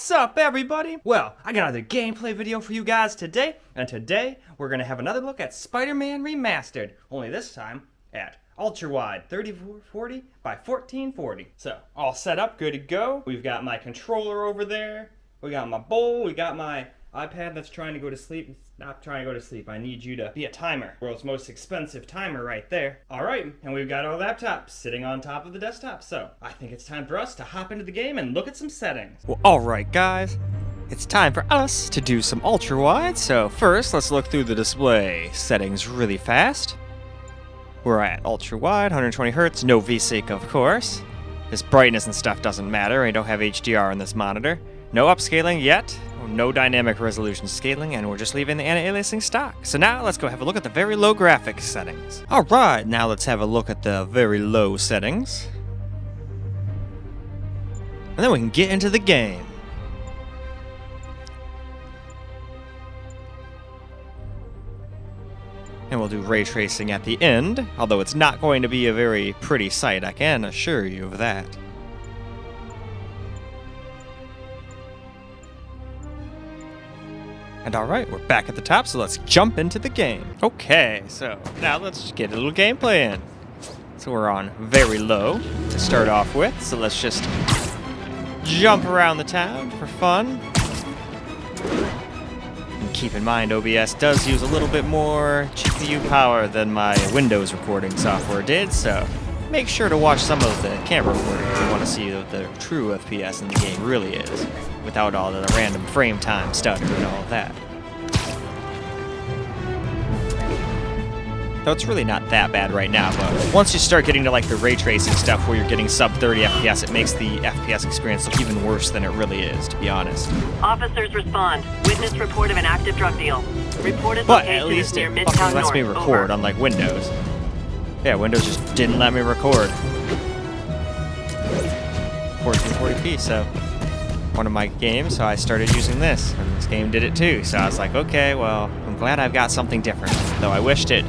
What's up, everybody? Well, I got another gameplay video for you guys today, and today we're gonna have another look at Spider-Man Remastered, only this time at ultra-wide 3440 by 1440. So, all set up, good to go. We've got my controller over there, we got my bowl, we got my iPad that's trying to go to sleep. It's not trying to go to sleep. I need you to be a timer. World's most expensive timer right there. Alright, and we've got our laptop sitting on top of the desktop. So, I think it's time for us to hop into the game and look at some settings. Well, alright guys, it's time for us to do some ultra-wide. So first, let's look through the display settings really fast. We're at ultra-wide, 120 Hz, no VSync of course. This brightness and stuff doesn't matter, I don't have HDR on this monitor. No upscaling yet, no dynamic resolution scaling, and we're just leaving the anti-aliasing stock. So now let's go have a look at the very low graphics settings. Alright, now let's have a look at the very low settings. And then we can get into the game. And we'll do ray tracing at the end, although it's not going to be a very pretty sight, I can assure you of that. And alright, we're back at the top, so let's jump into the game. Okay, so now let's get a little gameplay in. So we're on very low to start off with, so let's just jump around the town for fun. And keep in mind, OBS does use a little bit more GPU power than my Windows recording software did, so make sure to watch some of the camera recording if you want to see what the true FPS in the game really is, without all the random frame time stutter and all of that. Though it's really not that bad right now, but once you start getting to like the ray tracing stuff where you're getting sub 30 FPS, it makes the FPS experience look even worse than it really is, to be honest. Officers respond. Witness report of an active drug deal. Reported But location at least is near it Midtown fucking lets North. me record, Over. unlike Windows. Yeah, Windows just didn't let me record. 1440p, so one of my games, so I started using this, and this game did it too. So I was like, okay, well, I'm glad I've got something different. Though I wished it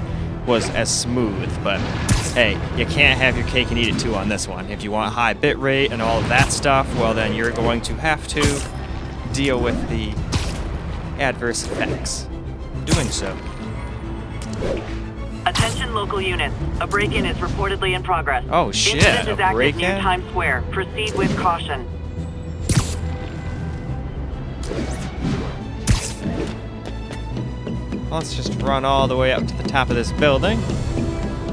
was as smooth, but hey, you can't have your cake and eat it too on this one. If you want high bit rate and all of that stuff, well then you're going to have to deal with the adverse effects in doing so. Attention local units. A break-in is reportedly in progress. Oh shit, Incident is a active break-in? near Times Square. Proceed with caution. Let's just run all the way up to the top of this building.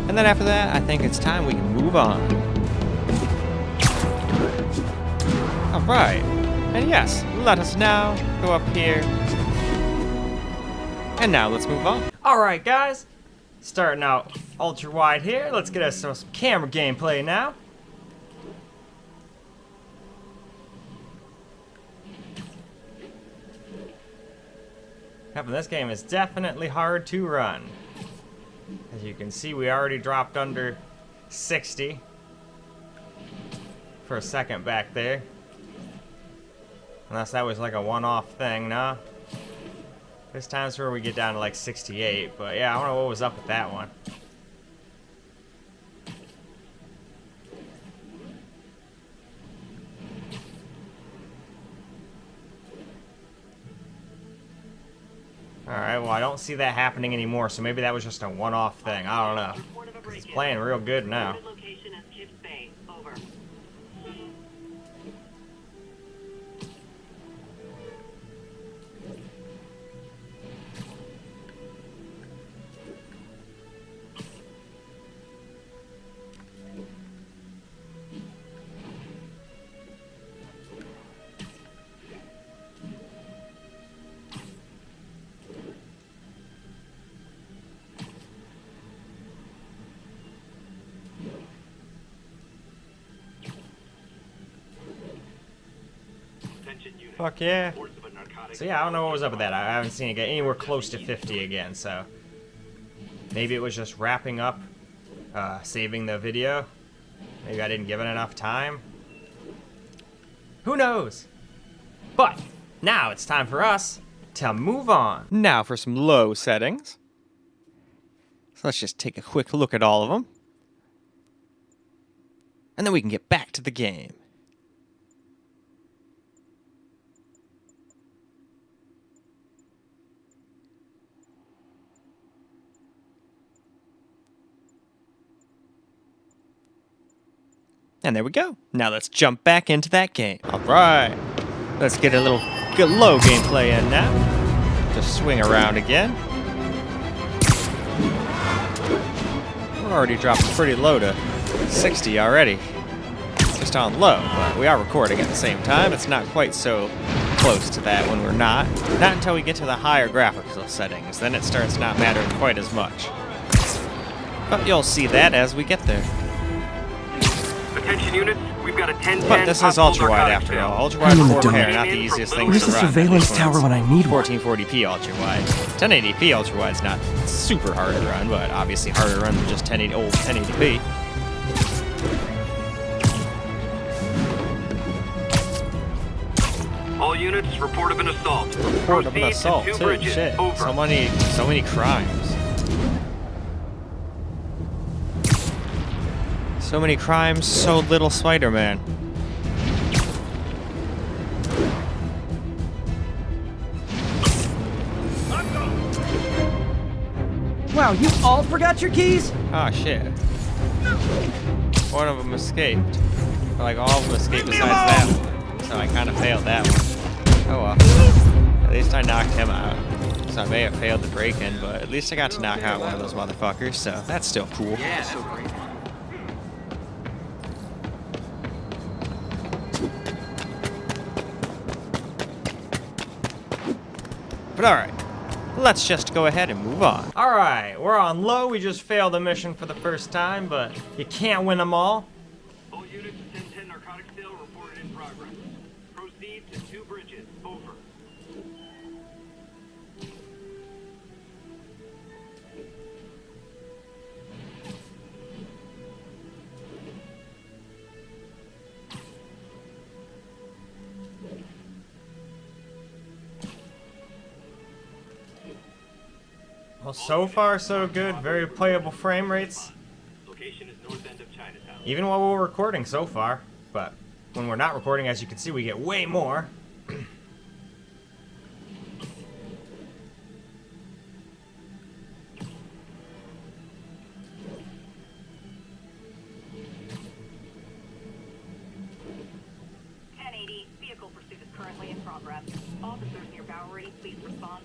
And then after that, I think it's time we can move on. Alright. And yes, let us now go up here. And now let's move on. Alright, guys. Starting out ultra-wide here. Let's get us some camera gameplay now. This game is definitely hard to run. As you can see, we already dropped under 60 for a second back there. Unless that was like a one-off thing, no? There's times where we get down to like 68, but yeah, I don't know what was up with that one. Alright, well I don't see that happening anymore, so maybe that was just a one-off thing. I don't know. 'Cause it's playing real good now. Location is Gibbs Bay. Over. Fuck yeah. So yeah, I don't know what was up with that. I haven't seen it get anywhere close to 50 again, so maybe it was just wrapping up, saving the video. Maybe I didn't give it enough time. Who knows? But now it's time for us to move on. Now for some low settings. So let's just take a quick look at all of them. And then we can get back to the game. And there we go. Now let's jump back into that game. All right. Let's get a little good low gameplay in now. Just swing around again. We're already dropping pretty low to 60 already. Just on low, but we are recording at the same time. It's not quite so close to that when we're not. Not until we get to the higher graphical settings. Then it starts not mattering quite as much. But you'll see that as we get there. Attention units, we've got a 10-10. But this is ultra-wide after all. Ultra-wide 4K are not the easiest things Where's to the run. surveillance tower when I need one? 1440p ultra-wide. 1080p ultra-wide's not super hard to run, but obviously harder to run than just 1080p. All units, report of an assault. Report of an Proceed assault, to 2 too. bridges. Shit. Over. So many crimes. So many crimes, so little Spider-Man. Wow, you all forgot your keys? Oh shit. One of them escaped. But, like, all of them escaped besides that one. So I kind of failed that one. Oh well. At least I knocked him out. So I may have failed the break-in, but at least I got to knock out one of those motherfuckers, so that's still cool. Yeah, so great. But alright, let's just go ahead and move on. Alright, we're on low. We just failed a mission for the first time, but you can't win them all. All units, 10-10 narcotic sale reported in progress. Proceed to 2 bridges. Over. Well, so far so good. Very playable frame rates. Location is north end of Chinatown. Even while we're recording so far. But when we're not recording, as you can see, we get way more. Vehicle pursuit is currently in progress. Officers near Bowery, please respond.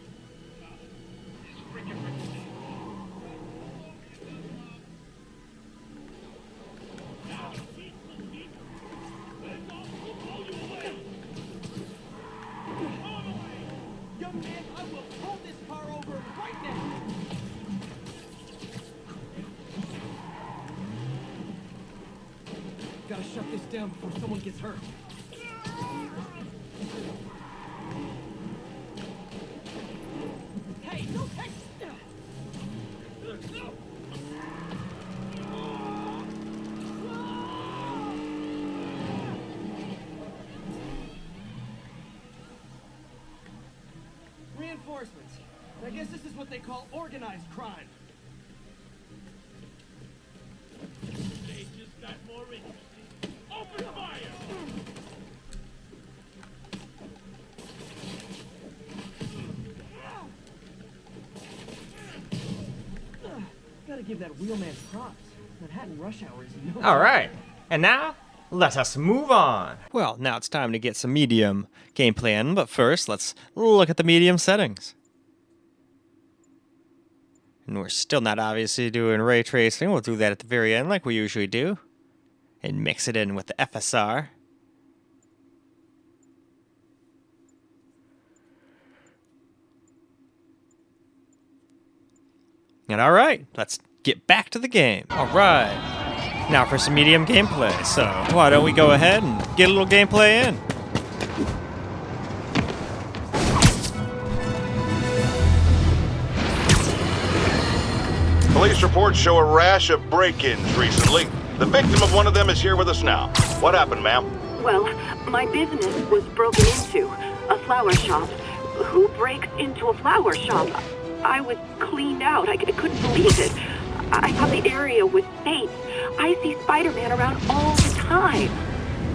Young man, I will pull this car over right now. Gotta shut this down before someone gets hurt. Hey, no, hey! Reinforcements. I guess this is what they call organized crime. They just got more interesting. Open fire! Gotta give that wheelman props. Manhattan rush hour is no. Alright, and now, let us move on. Well, now it's time to get some medium gameplay in, but first, let's look at the medium settings. And we're still not obviously doing ray tracing. We'll do that at the very end like we usually do. And mix it in with the FSR. And alright, let's get back to the game. Alright, now for some medium gameplay. So why don't we go ahead and get a little gameplay in. Police reports show a rash of break-ins recently. The victim of one of them is here with us now. What happened, ma'am? Well, my business was broken into. A flower shop. Who breaks into a flower shop? I was cleaned out. I couldn't believe it. I thought the area was safe. I see Spider-Man around all the time.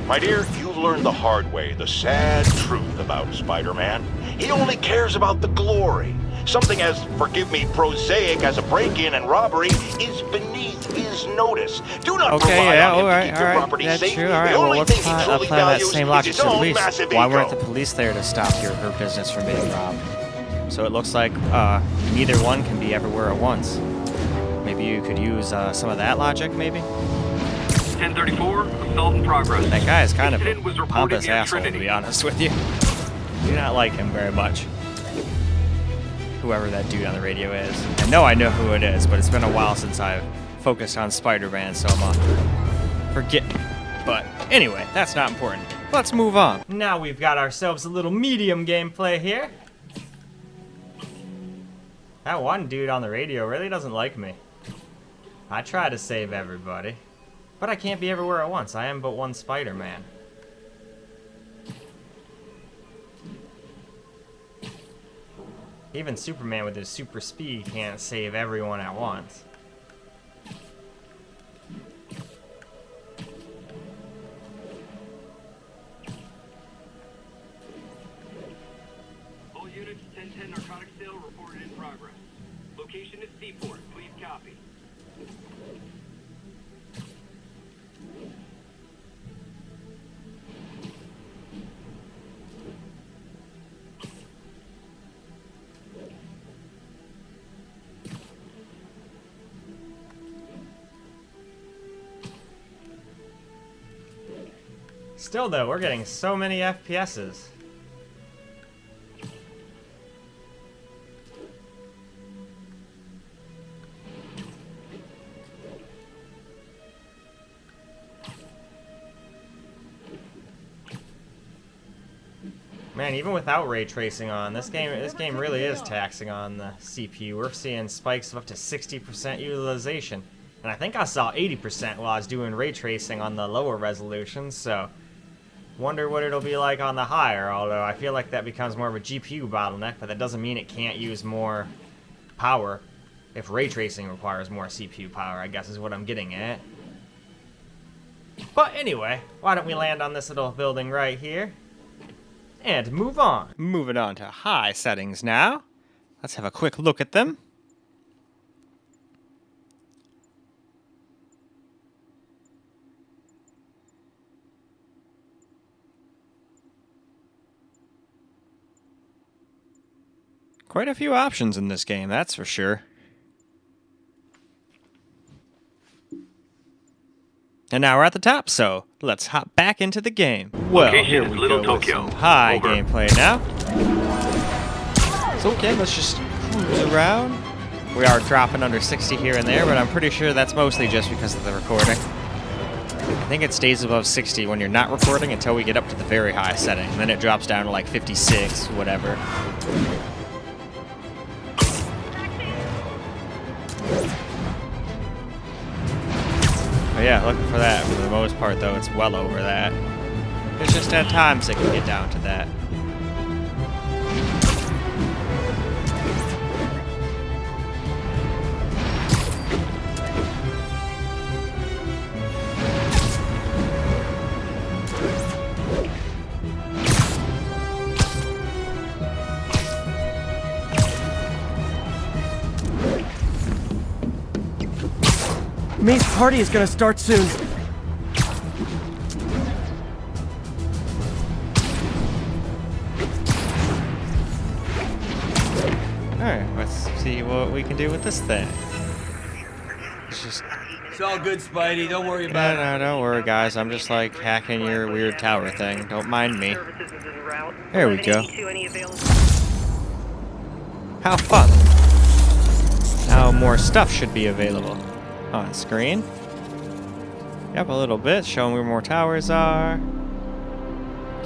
My dear, you've learned the hard way the sad truth about Spider-Man. He only cares about the glory. Something as, forgive me, prosaic as a break-in and robbery is beneath his notice. Do not rely on him to keep your property that's safe. true. All The right, well, only let's thing he truly apply that values same is logic his to the own police. massive Why weren't ego. the police there to stop her business from being robbed? So it looks like neither one can be everywhere at once. Maybe you could use some of that logic, maybe? 1034, assault in progress. That guy is kind of Incident was a reported pompous near asshole, to Trinity. be honest with you. Do not like him very much. Whoever that dude on the radio is. I know who it is, but it's been a while since I've focused on Spider-Man, so I'm forgetting. But anyway, that's not important. Let's move on. Now we've got ourselves a little medium gameplay here. That one dude on the radio really doesn't like me. I try to save everybody, but I can't be everywhere at once. I am but one Spider-Man. Even Superman with his super speed can't save everyone at once. All units, 1010 narcotic sale reported in progress. Location is Seaport. Please copy. Still though, we're getting so many FPSs. Man, even without ray tracing on, this game really is taxing on the CPU. We're seeing spikes of up to 60% utilization. And I think I saw 80% while I was doing ray tracing on the lower resolutions, so wonder what it'll be like on the higher, although I feel like that becomes more of a GPU bottleneck, but that doesn't mean it can't use more power if ray tracing requires more CPU power, I guess is what I'm getting at. But anyway, why don't we land on this little building right here and move on. Moving on to high settings now. Let's have a quick look at them. Quite a few options in this game, that's for sure. And now we're at the top, so let's hop back into the game. Well, Location here is we Little go with Tokyo. some high Over. gameplay now. So okay, let's just cruise around. We are dropping under 60 here and there, but I'm pretty sure that's mostly just because of the recording. I think it stays above 60 when you're not recording until we get up to the very high setting. And then it drops down to like 56, whatever. But yeah, looking for that. For the most part, though, it's well over that. It's just at times it can get down to that. May's party is gonna start soon. Alright, let's see what we can do with this thing. It's just... It's all good, Spidey. Don't worry No, about it. no, don't worry, guys. I'm just, like, hacking your weird tower thing. Don't mind me. There we go. How fun. Now more stuff should be available on screen. Yep, a little bit, showing where more towers are.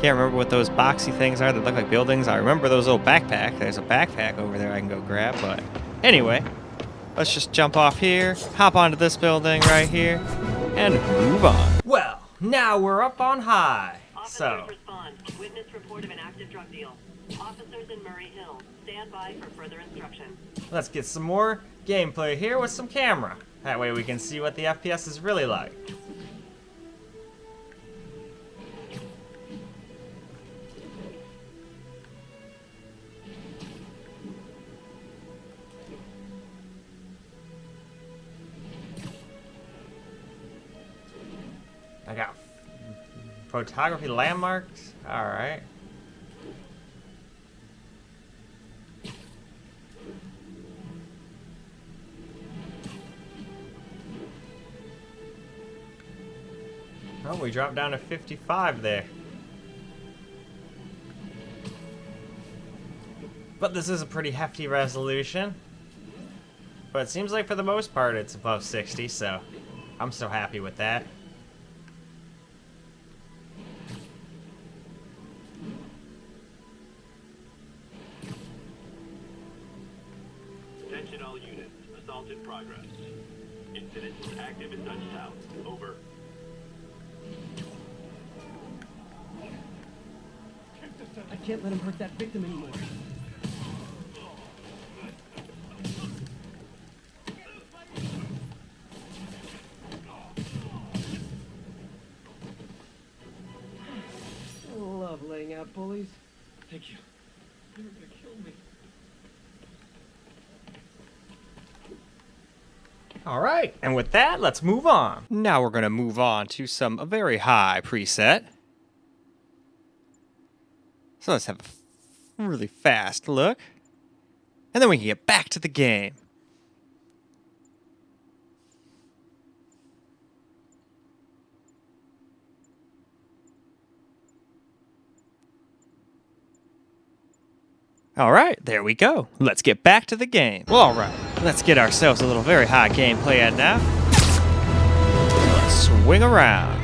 Can't remember what those boxy things are that look like buildings. I remember those little backpacks. There's a backpack over there I can go grab, but anyway, let's just jump off here, hop onto this building right here, and move on. Well, now we're up on high. Officers So, respond. Witness report of an active drug deal. Officers in Murray Hill. Stand by for further instruction. let's get some more gameplay here with some camera. That way we can see what the FPS is really like. Photography landmarks? Alright. Oh, we dropped down to 55 there. But this is a pretty hefty resolution. But it seems like for the most part it's above 60, so I'm so happy with that. Attention all units. Assault in progress. Incident is active in Dutch Town. Over. I can't let him hurt that victim anymore. I love laying out bullies. Thank you. You're gonna kill me. Alright, and with that, let's move on. Now we're going to move on to some very high preset. So let's have a really fast look. And then we can get back to the game. Alright, there we go. Let's get back to the game. Well, alright, let's get ourselves a little very high gameplay at now. Let's swing around.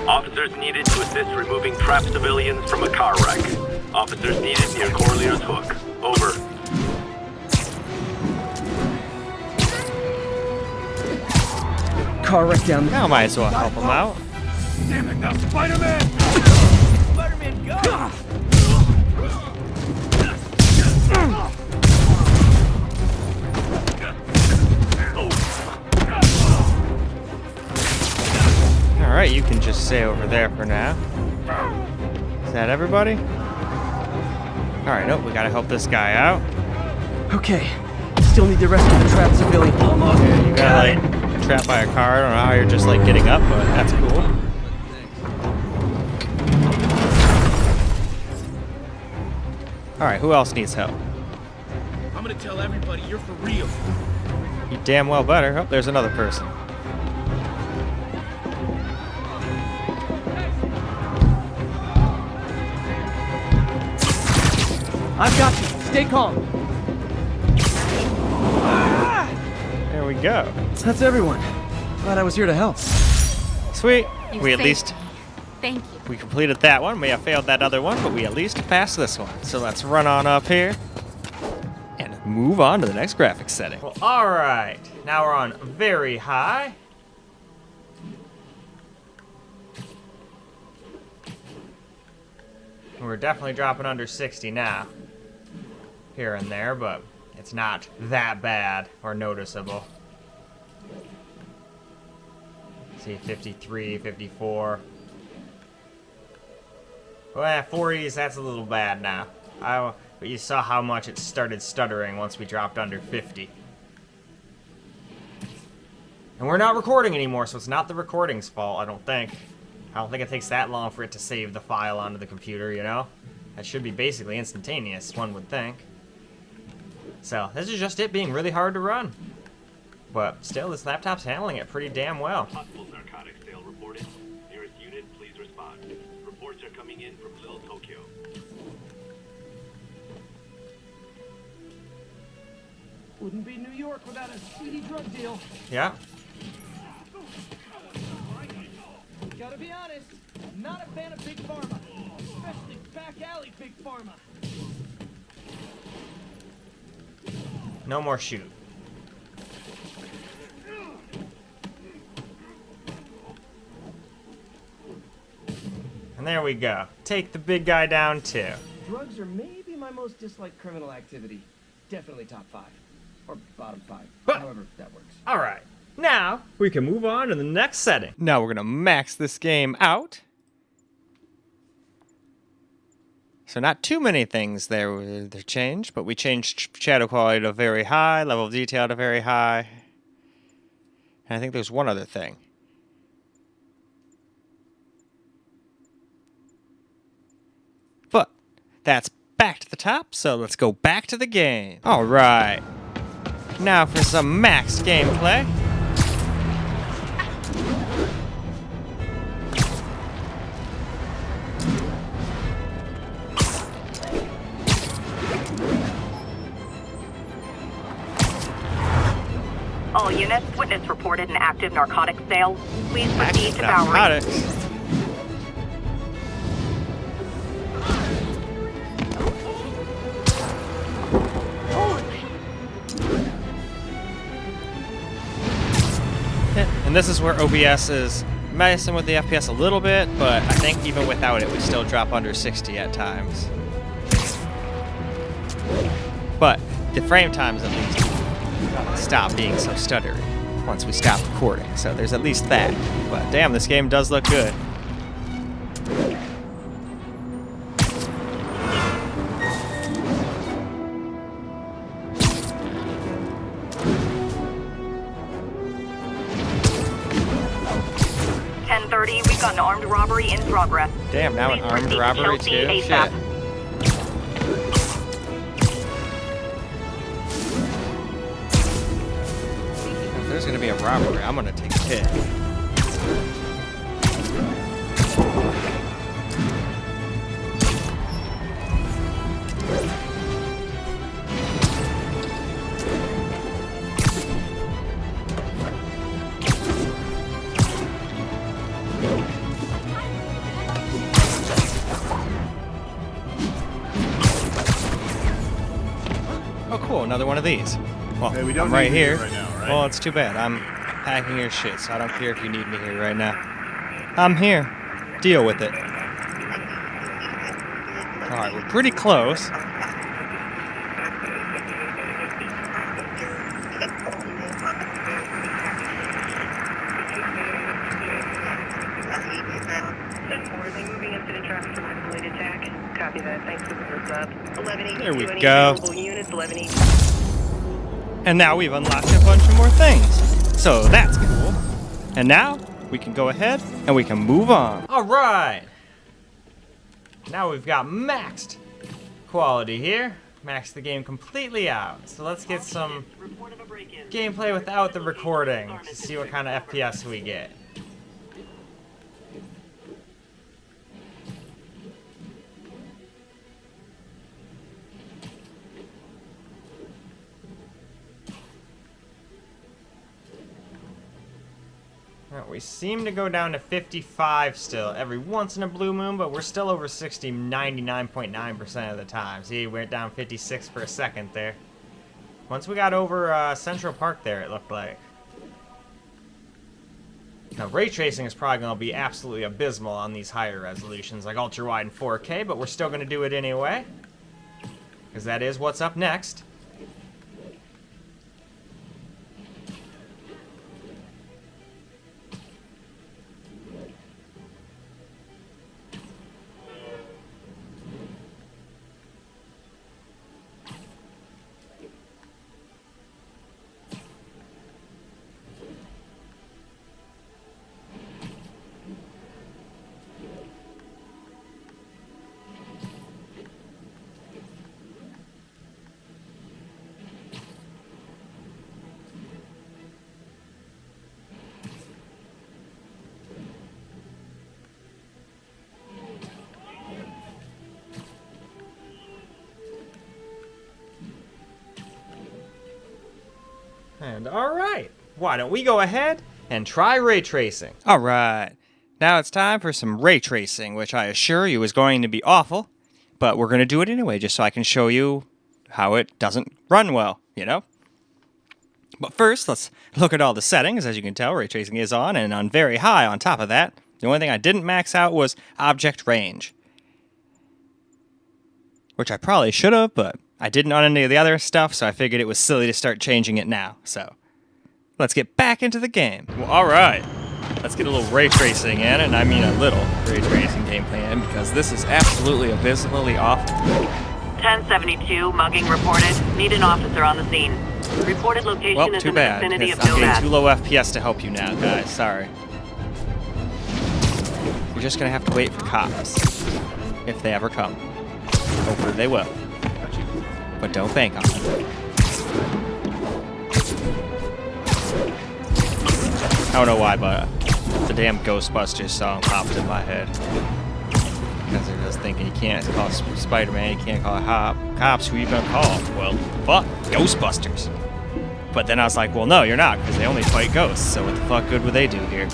Officers needed to assist removing trapped civilians from a car wreck. Officers needed near Corlear's Hook. Over. Car wreck down there. Now might as well help him out. Damn it, now Spider-Man! Spider-Man, go! Alright, you can just stay over there for now. Is that everybody? Alright, nope, we gotta help this guy out. Okay. Still need the rest of the trapped civilian. Almost. Yeah, you got like trapped by a car. I don't know how you're just like getting up, but that's cool. Alright, who else needs help? I'm gonna tell everybody you're for real. You damn well better. Oh, there's another person. I've got you. Stay calm. There we go. That's everyone. Glad I was here to help. Sweet. You We at saved least me. Thank you. we completed that one. We have failed that other one, but we at least passed this one. So let's run on up here and move on to the next graphics setting. Well, alright. Now we're on very high. We're definitely dropping under 60 now. Here and there, but it's not that bad or noticeable. See, 53, 54. Well, 40s, that's a little bad now. But you saw how much it started stuttering once we dropped under 50. And we're not recording anymore, so it's not the recording's fault, I don't think. I don't think it takes that long for it to save the file onto the computer, you know? That should be basically instantaneous, one would think. So, this is just it being really hard to run. But still, this laptop's handling it pretty damn well. Possible narcotics sale reported. Nearest unit, please respond. Reports are coming in from Little Tokyo. Wouldn't be New York without a seedy drug deal. Yeah. Gotta be honest, not a fan of Big Pharma. Especially back alley Big Pharma. No more shoot. And there we go. Take the big guy down too. Drugs are maybe my most disliked criminal activity. Definitely top 5. Or bottom 5. But- However that works. Alright. Now, we can move on to the next setting. Now we're gonna max this game out. So not too many things there changed, but we changed shadow quality to very high, level of detail to very high. And I think there's one other thing. But that's back to the top, so let's go back to the game. All right. Now for some max gameplay. All units, witness reported an active narcotics sale. Please proceed to Bowery. Narcotics. And this is where OBS is messing with the FPS a little bit, but I think even without it, we still drop under 60 at times. But the frame times at least stop being so stuttery once we stop recording, so there's at least that. But damn, this game does look good. We've got an armed robbery in progress. Damn, now an Please armed proceed to robbery Chelsea too? ASAP. Shit. If there's gonna be a robbery, I'm gonna take a hit. Oh, cool, another one of these. Well, Hey, we don't I'm right need you here. right now, right? Well, it's too bad. I'm packing your shit, so I don't care if you need me here right now. I'm here. Deal with it. Alright, we're pretty close. Moving into the traffic from isolated attack. Copy that. Thanks for the heads up. 11 There we go. Units, 11 And now we've unlocked a bunch of more things. So that's cool. And now we can go ahead and we can move on. All right. Now we've got maxed quality here. Maxed the game completely out. So let's get some gameplay without the recording to see what kind of FPS we get. Alright, we seem to go down to 55 still every once in a blue moon, but we're still over 60 99.9% of the time. See, we went down 56 for a second there. Once we got over Central Park there, it looked like. Now, ray tracing is probably going to be absolutely abysmal on these higher resolutions, like ultra-wide and 4K, but we're still going to do it anyway, because that is what's up next. And alright, why don't we go ahead and try ray tracing? Alright, now it's time for some ray tracing, which I assure you is going to be awful, but we're going to do it anyway just so I can show you how it doesn't run well, you know? But first, let's look at all the settings. As you can tell, ray tracing is on, and on very high on top of that. The only thing I didn't max out was object range, which I probably should have, but I didn't on any of the other stuff, so I figured it was silly to start changing it now. So let's get back into the game. Well, all right. let's get a little ray tracing in, and I mean a little ray tracing gameplay in, because this is absolutely abysmally awful. 1072, mugging reported. Need an officer on the scene. Reported location Well, is too in the bad, vicinity because of I'm getting Nomad. too low FPS to help you now, guys. Sorry. You're just gonna have to wait for cops, if they ever come. Hopefully they will. But don't bank on it. I don't know why, but the damn Ghostbusters song popped in my head. Because they're just thinking you can't call Spider-Man, you can't call cops, who are you gonna call? Well, fuck, Ghostbusters. But then I was like, well, no, you're not, because they only fight ghosts, so what the fuck good would they do here?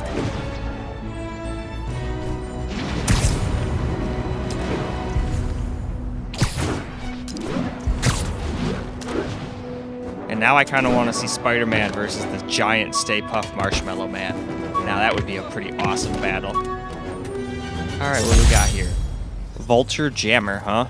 And now I kind of want to see Spider-Man versus the giant Stay Puft Marshmallow Man. Now that would be a pretty awesome battle. Alright, what do we got here? Vulture Jammer, huh?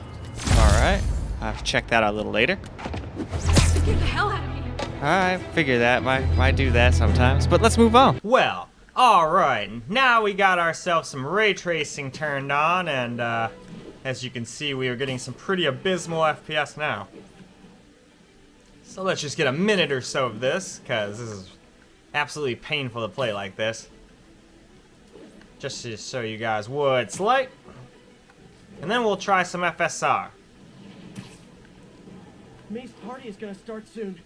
Alright, I'll have to check that out a little later. Get the hell out of me. I figure that might do that sometimes, but let's move on. Well, alright, now we got ourselves some ray tracing turned on, and as you can see, we are getting some pretty abysmal FPS now. So let's just get a minute or so of this, because this is absolutely painful to play like this. Just to show you guys what it's like. And then we'll try some FSR. May's party is gonna start soon.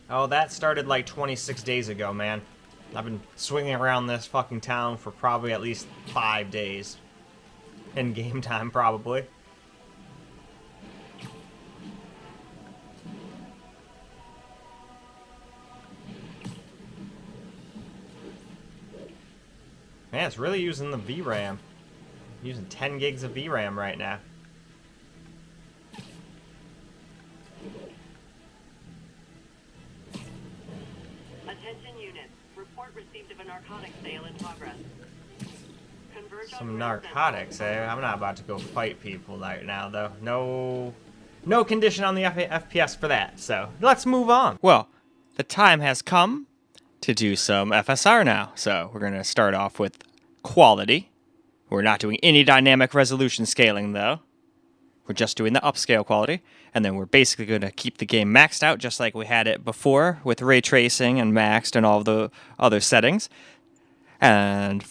Oh, that started like 26 days ago, man. I've been swinging around this fucking town for probably at least 5 days. In game time, probably. Man, it's really using the VRAM. Using 10 gigs of VRAM right now. Attention units. Report received of a narcotics sale in progress. Converge on Some River narcotics, eh? I'm not about to go fight people right now, though. No condition on the FPS for that, so let's move on. Well, the time has come to do some FSR now. So we're going to start off with quality. We're not doing any dynamic resolution scaling, though. We're just doing the upscale quality. And then we're basically going to keep the game maxed out just like we had it before with ray tracing and maxed and all the other settings. And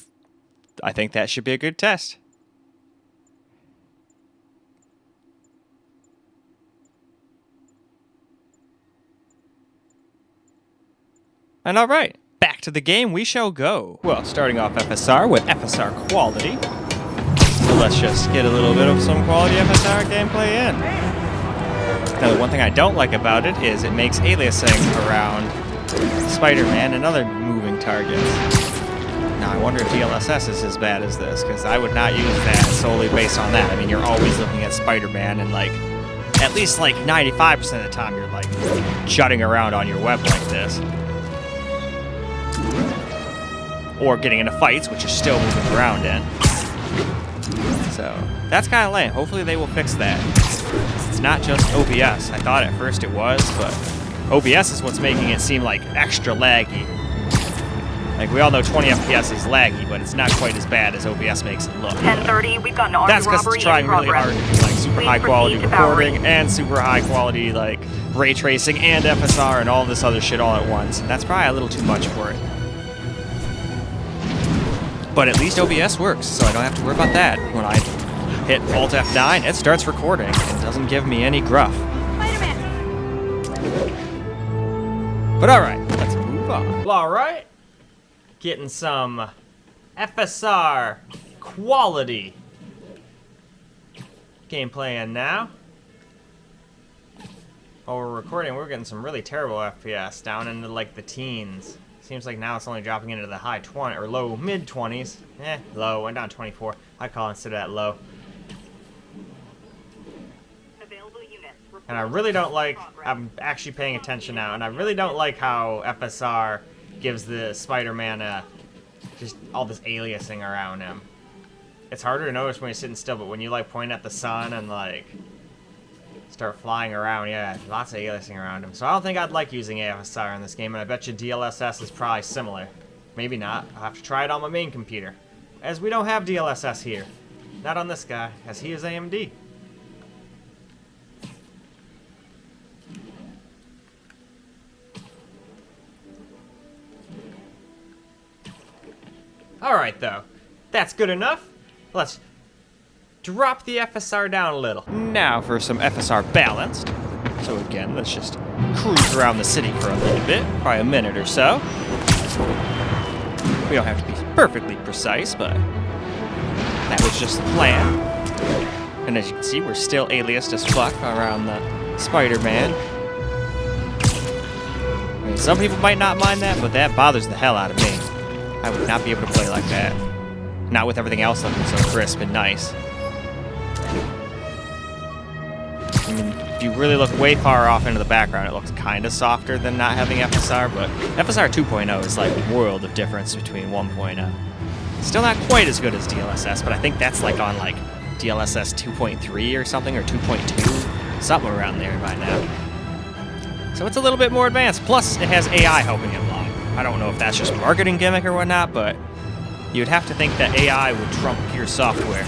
I think that should be a good test. And alright, back to the game we shall go. Well, starting off FSR with FSR quality. So let's just get a little bit of some quality FSR gameplay in. Now, the one thing I don't like about it is it makes aliasing around Spider-Man and other moving targets. Now, I wonder if DLSS is as bad as this, because I would not use that solely based on that. I mean, you're always looking at Spider-Man and, like, at least, like, 95% of the time you're, like, jutting around on your web like this. Or getting into fights, which you're still moving around in. So, that's kind of lame. Hopefully they will fix that. It's not just OBS. I thought at first it was, but OBS is what's making it seem like extra laggy. Like, we all know 20 FPS is laggy, but it's not quite as bad as OBS makes it look. 1030, we've got an armed That's because robbery it's trying in really progress. hard to do, like, super Please high quality proceed to Bowery. recording and super high quality, like, ray tracing and FSR and all this other shit all at once. And that's probably a little too much for it. But at least OBS works, so I don't have to worry about that. When I hit Alt F9, it starts recording. It doesn't give me any gruff. Spider-Man! But alright, let's move on. Well, alright. Getting some FSR quality gameplay in now. While we're recording, we're getting some really terrible FPS down into like the teens. Seems like now it's only dropping into the high 20 or low mid 20s. Low, went down 24. I call instead of that low. Available units. And I really don't like, I'm actually paying attention now, and I really don't like how FSR gives the Spider-Man just all this aliasing around him. It's harder to notice when you're sitting still, but when you like point at the sun and like start flying around, yeah, lots of aliasing around him. So I don't think I'd like using AFSR in this game, and I bet you DLSS is probably similar. Maybe not. I'll have to try it on my main computer, as we don't have DLSS here. Not on this guy, as he is AMD. Alright though, that's good enough. Let's drop the FSR down a little. Now for some FSR balanced. So again, let's just cruise around the city for a little bit, probably a minute or so. We don't have to be perfectly precise, but that was just the plan. And as you can see, we're still aliased as fuck around the Spider-Man. I mean, some people might not mind that, but that bothers the hell out of me. I would not be able to play like that. Not with everything else looking so crisp and nice. I mean, if you really look way far off into the background, it looks kind of softer than not having FSR, but FSR 2.0 is like a world of difference between 1.0. Still not quite as good as DLSS, but I think that's like on like DLSS 2.3 or something, or 2.2, something around there by now. So it's a little bit more advanced, plus it has AI helping it along. I don't know if that's just a marketing gimmick or whatnot, but you'd have to think that AI would trump pure software.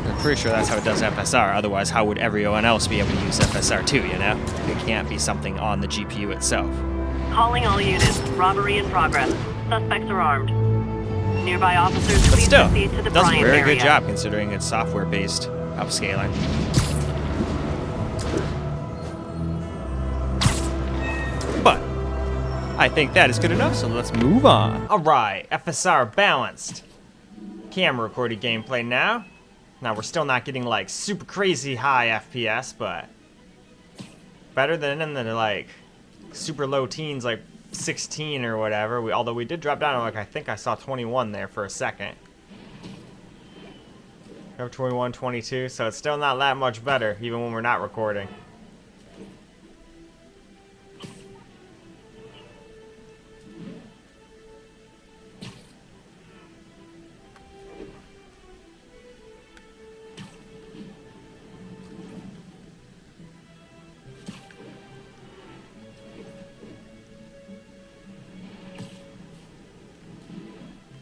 I'm pretty sure that's how it does FSR, otherwise how would everyone else be able to use FSR too, you know? It can't be something on the GPU itself. Calling all units. Robbery in progress. Suspects are armed. Nearby officers, But please still, proceed to the it does a Bryant very area. good job considering it's software-based upscaling. But I think that is good enough, so let's move on. Alright, FSR balanced. Camera recorded gameplay now. Now we're still not getting like super crazy high FPS, but better than in the like super low teens, like 16 or whatever. Although we did drop down to like, I think I saw 21 there for a second. We have 21, 22, so it's still not that much better, even when we're not recording.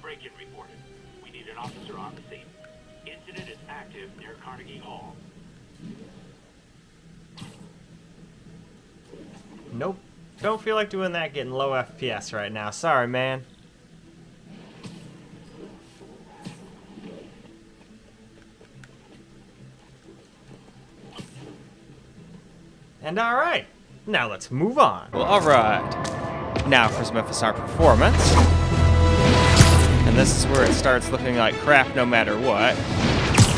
Break-in reported. We need an officer on the scene. Incident is active near Carnegie Hall. Nope. Don't feel like doing that getting low FPS right now. Sorry, man. And alright. Now let's move on. Well, alright. Now for some FSR performance. And this is where it starts looking like crap no matter what.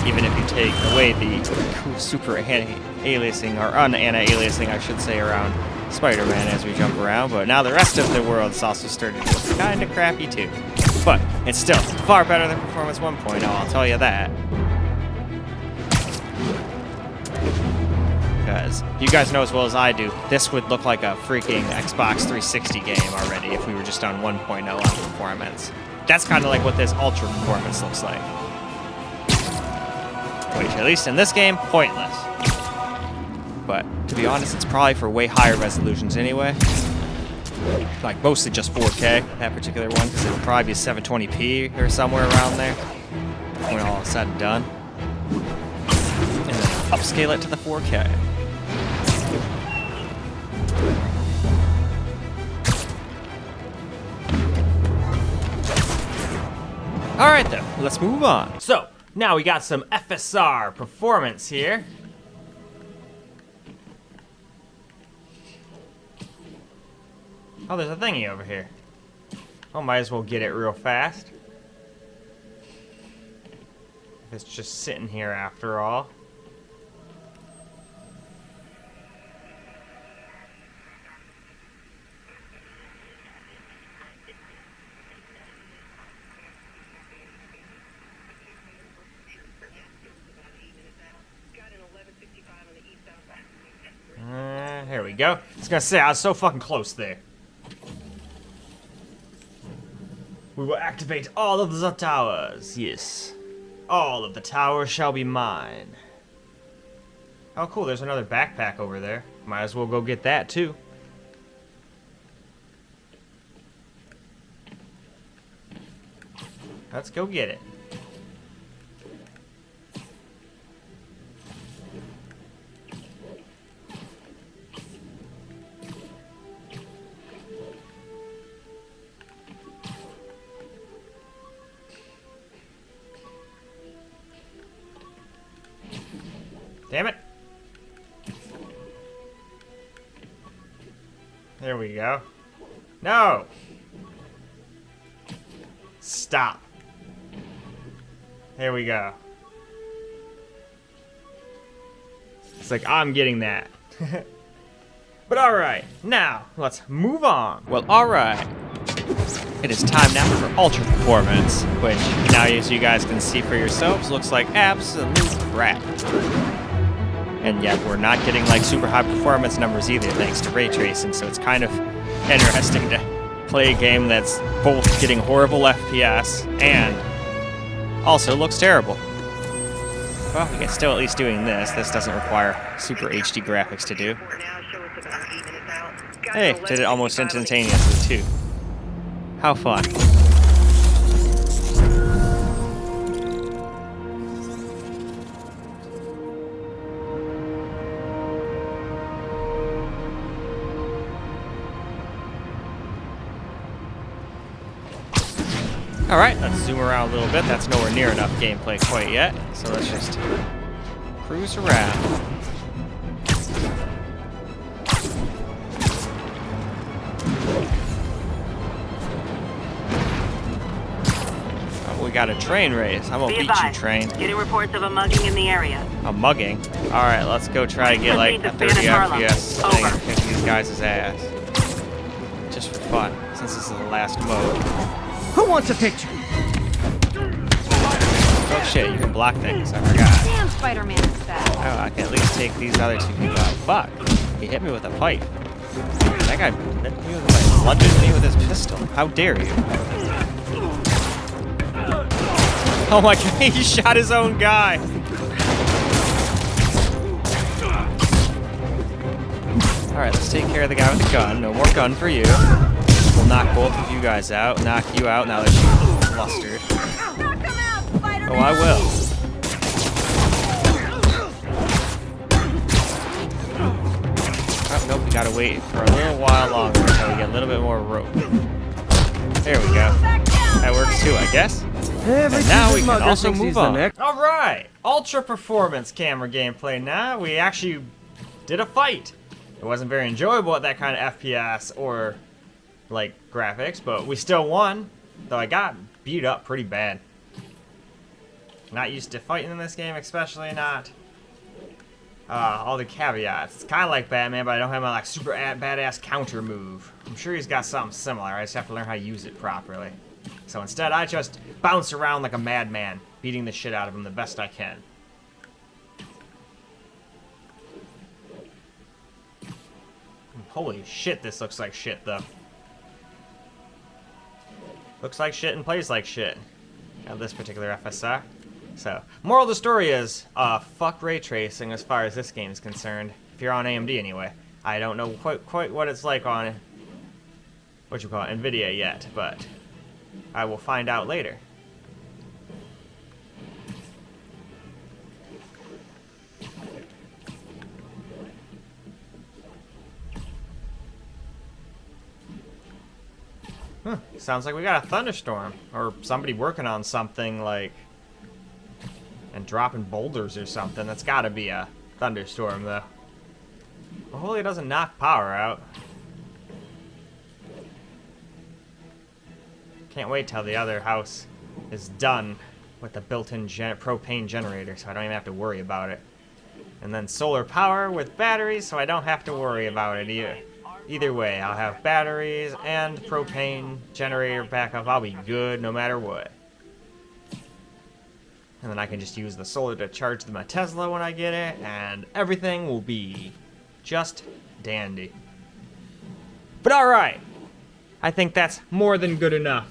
Even if you take away the super aliasing, or un-anti-aliasing, I should say, around Spider-Man as we jump around. But now the rest of the world's also starting to look kind of crappy too. But it's still far better than Performance 1.0, I'll tell you that. Because you guys know as well as I do, this would look like a freaking Xbox 360 game already if we were just on 1.0 on performance. That's kind of like what this ultra performance looks like. Which, at least in this game, pointless. But to be honest, it's probably for way higher resolutions anyway. Like mostly just 4K, that particular one, because it'll probably be 720p or somewhere around there when all is said and done. And then upscale it to the 4K. Alright then, let's move on. So, now we got some FSR performance here. Oh, there's a thingy over here. Oh, might as well get it real fast. It's just sitting here after all. Here we go. I was gonna say, I was so fucking close there. We will activate all of the towers. Yes. All of the towers shall be mine. Oh, cool. There's another backpack over there. Might as well go get that, too. Let's go get it. Damn it. There we go. No! Stop. There we go. It's like, I'm getting that. But alright, now, let's move on. Well, alright. It is time now for Ultra Performance, which, now as you guys can see for yourselves, looks like absolute crap. And yet, we're not getting, like, super high performance numbers either, thanks to ray tracing, so it's kind of interesting to play a game that's both getting horrible FPS and also looks terrible. Well, we can still at least doing this. This doesn't require super HD graphics to do. Hey, did it almost instantaneously, too. How fun. Alright, let's zoom around a little bit. That's nowhere near enough gameplay quite yet. So let's just cruise around. Oh, we got a train race. I won't beat you, train. Getting reports of a mugging in the area. A mugging? Alright, let's go try to get like a 30 FPS thing and kick these guys' ass. Just for fun, since this is the last mode. Who wants a picture? Oh shit, you can block things, I forgot. Damn, Spider-Man is fast. Oh, I can at least take these other two people out. Fuck, he hit me with a pipe. That guy hit me with a bludgeoned me with his pistol. How dare you? Oh my god, he shot his own guy. Alright, let's take care of the guy with the gun. No more gun for you. We'll knock both of you guys out, knock you out now that you're flustered. Oh, I will. Oh, nope, we gotta wait for a little while longer until we get a little bit more rope. There we go. That works too, I guess. And now we can also move on. Alright! Ultra Performance camera gameplay now. We actually did a fight. It wasn't very enjoyable at that kind of FPS or like graphics, but we still won, though I got beat up pretty bad. Not used to fighting in this game, especially not all the caveats. It's kind of like Batman, but I don't have my like super badass counter move. I'm sure he's got something similar. I just have to learn how to use it properly. So instead, I just bounce around like a madman, beating the shit out of him the best I can. Holy shit, this looks like shit, though. Looks like shit and plays like shit. This particular FSR. So, moral of the story is, fuck ray tracing as far as this game is concerned. If you're on AMD anyway. I don't know quite what it's like on, NVIDIA yet, but I will find out later. Huh, sounds like we got a thunderstorm, or somebody working on something like, and dropping boulders or something. That's gotta be a thunderstorm, though. Well, hopefully it doesn't knock power out. Can't wait till the other house is done with the built-in propane generator, so I don't even have to worry about it. And then solar power with batteries, so I don't have to worry about it either. Either way, I'll have batteries and propane generator backup. I'll be good no matter what. And then I can just use the solar to charge my Tesla when I get it, and everything will be just dandy. But alright, I think that's more than good enough.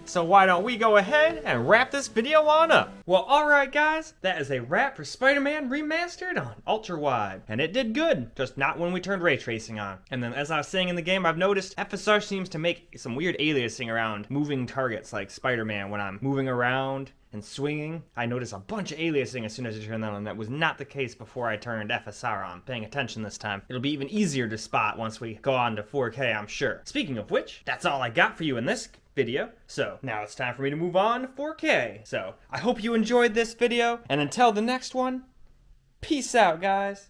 So why don't we go ahead and wrap this video on up? Well, alright guys, that is a wrap for Spider-Man Remastered on ultra wide. And it did good, just not when we turned ray tracing on. And then as I was saying in the game, I've noticed FSR seems to make some weird aliasing around moving targets like Spider-Man. When I'm moving around and swinging, I notice a bunch of aliasing as soon as I turn that on. That was not the case before I turned FSR on. Paying attention this time. It'll be even easier to spot once we go on to 4K, I'm sure. Speaking of which, that's all I got for you in this video. So now it's time for me to move on to 4K. So I hope you enjoyed this video, and until the next one, peace out, guys.